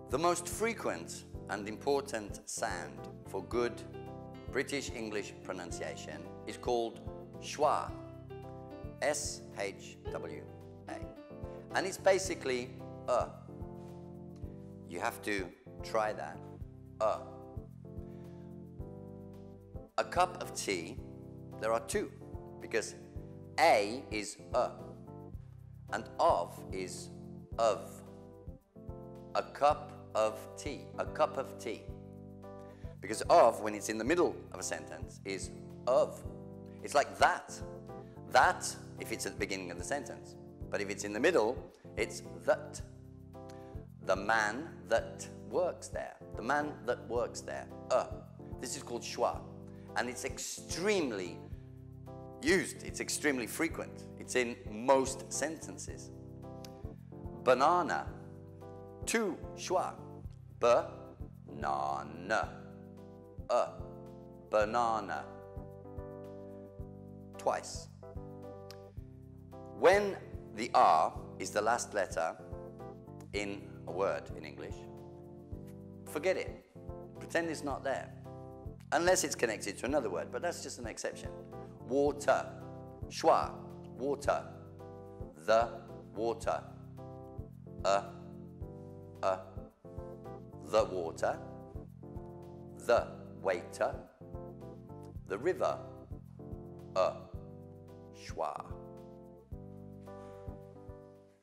The most frequent and important sound for good British English pronunciation is called Schwa, S-H-W-A, and it's basically You have to try that, A cup of tea, there are two, because A is and of is of. A cup of tea, a cup of tea. Because of, when it's in the middle of a sentence, is of. It's like that. That, if it's at the beginning of the sentence. But if it's in the middle, it's that. The man that works there. The man that works there. This is called Schwa. And it's extremely used. It's extremely frequent. It's in most sentences. Banana. Two Schwa. Banana. Banana. Twice. When the R is the last letter in a word in English, forget it. Pretend it's not there. Unless it's connected to another word, but that's just an exception. Water. Schwa. Water. The water. The water. The waiter. The river. Schwa.